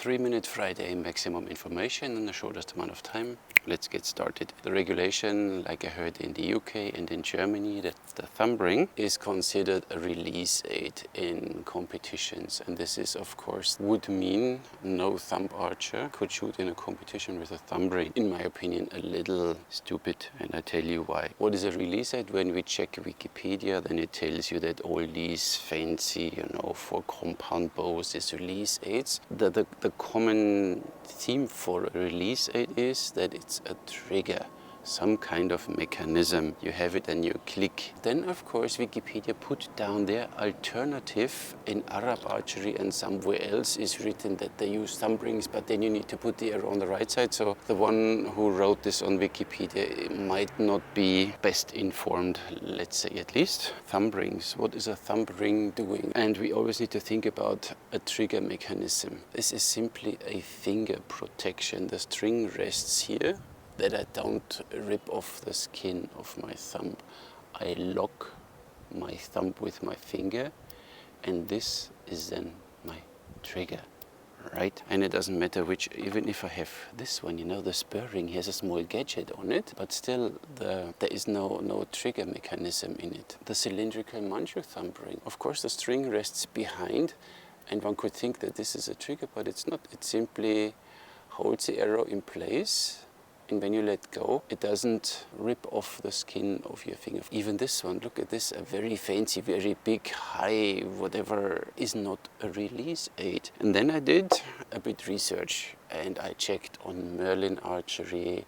3-minute Friday, maximum information in the shortest amount of time. Let's get started. The regulation, like I heard in the UK and in Germany, that the thumb ring is considered a release aid in competitions. And this is, of course, would mean no thumb archer could shoot in a competition with a thumb ring. In my opinion, a little stupid, and I tell you why. What is a release aid? When we check Wikipedia, then it tells you that all these fancy, for compound bows is release aids. The common theme for a release aid is that it's a trigger, some kind of mechanism. You have it and you click. Then of course Wikipedia put down their alternative in Arab archery, and somewhere else is written that they use thumb rings, but then you need to put the arrow on the right side. So the one who wrote this on Wikipedia might not be best informed, let's say at least. Thumb rings, what is a thumb ring doing? And we always need to think about a trigger mechanism. This is simply a finger protection. The string rests here, that I don't rip off the skin of my thumb. I lock my thumb with my finger, and this is then my trigger, right? And it doesn't matter which, even if I have this one, the spur ring has a small gadget on it, but still there is no trigger mechanism in it. The cylindrical Manchu thumb ring, of course the string rests behind, and one could think that this is a trigger, but it's not. It simply holds the arrow in place, and when you let go, it doesn't rip off the skin of your finger. Even this one, look at this, a very fancy, very big, high, whatever, is not a release aid. And then I did a bit research, and I checked on Merlin Archery,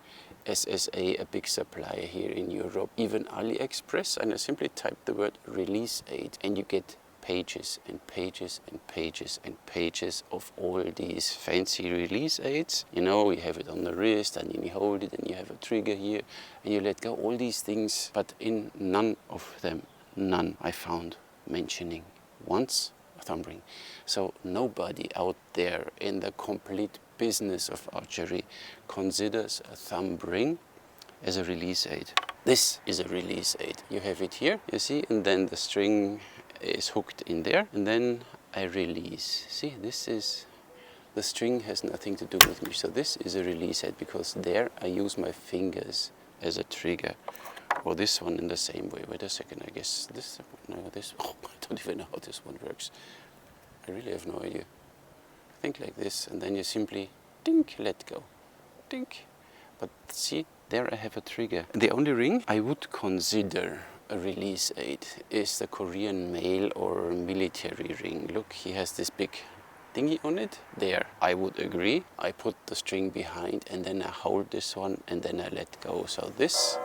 SSA, a big supplier here in Europe, even AliExpress, and I simply typed the word release aid, and you get pages and pages and pages and pages of all these fancy release aids. You have it on the wrist, and then you hold it, and you have a trigger here, and you let go, all these things. But in none of them, I found mentioning once a thumb ring. So nobody out there in the complete business of archery considers a thumb ring as a release aid. This is a release aid. You have it here, you see, and then the string is hooked in there, and then I release. See, the string has nothing to do with me. So this is a release aid, because there I use my fingers as a trigger. Or this one in the same way. Wait a second, I guess this, I don't even know how this one works. I really have no idea. Think like this, and then you simply dink, let go, dink. But see, there I have a trigger. The only ring I would consider a release aid is the Korean mail or military ring. Look, he has this big thingy on it. There, I would agree. I put the string behind, and then I hold this one, and then I let go. So this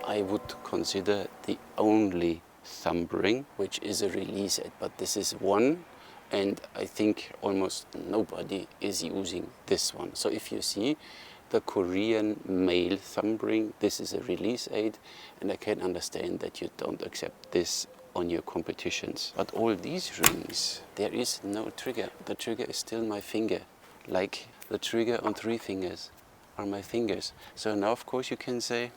I would consider the only thumb ring which is a release aid. But this is one, and I think almost nobody is using this one. So if you see the Korean male thumb ring, this is a release aid, and I can understand that you don't accept this on your competitions. But all these rings, there is no trigger. The trigger is still my finger, like the trigger on 3 fingers are my fingers. So now of course you can say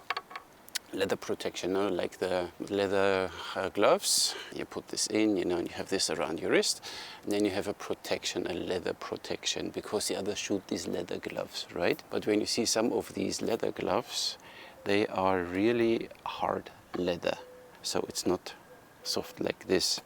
leather protection, like the leather gloves. You put this in, and you have this around your wrist, and then you have a protection, a leather protection, because the others shoot these leather gloves, right? But when you see some of these leather gloves, they are really hard leather, so it's not soft like this.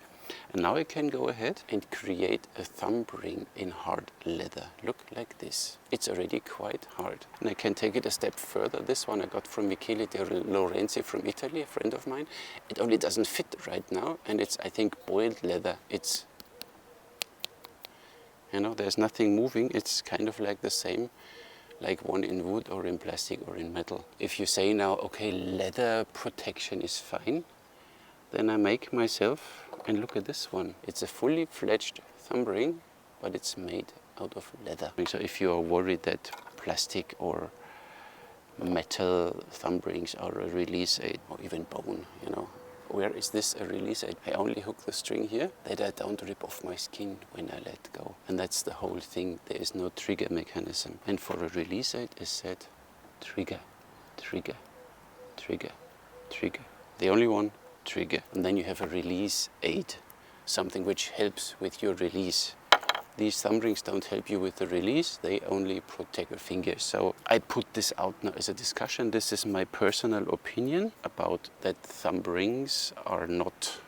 And now I can go ahead and create a thumb ring in hard leather. Look like this. It's already quite hard. And I can take it a step further. This one I got from Michele De Lorenzi from Italy, a friend of mine. It only doesn't fit right now, and it's, I think, boiled leather. It's, there's nothing moving. It's kind of like the same, like one in wood or in plastic or in metal. If you say now, okay, leather protection is fine, then I make myself, and look at this one. It's a fully fledged thumb ring, but it's made out of leather. So if you are worried that plastic or metal thumb rings are a release aid, or even bone, where is this a release aid? I only hook the string here, that I don't rip off my skin when I let go. And that's the whole thing. There is no trigger mechanism. And for a release aid is said trigger, trigger, trigger, trigger. The only one, trigger. And then you have a release aid, something which helps with your release. These thumb rings don't help you with the release, they only protect your fingers. So I put this out now as a discussion. This is my personal opinion about that thumb rings are not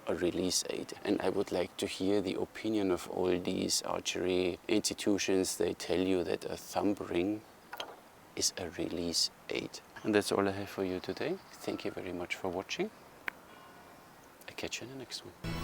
a release aid. And I would like to hear the opinion of all these archery institutions. They tell you that a thumb ring is a release aid. And that's all I have for you today. Thank you very much for watching. I'll catch you in the next one.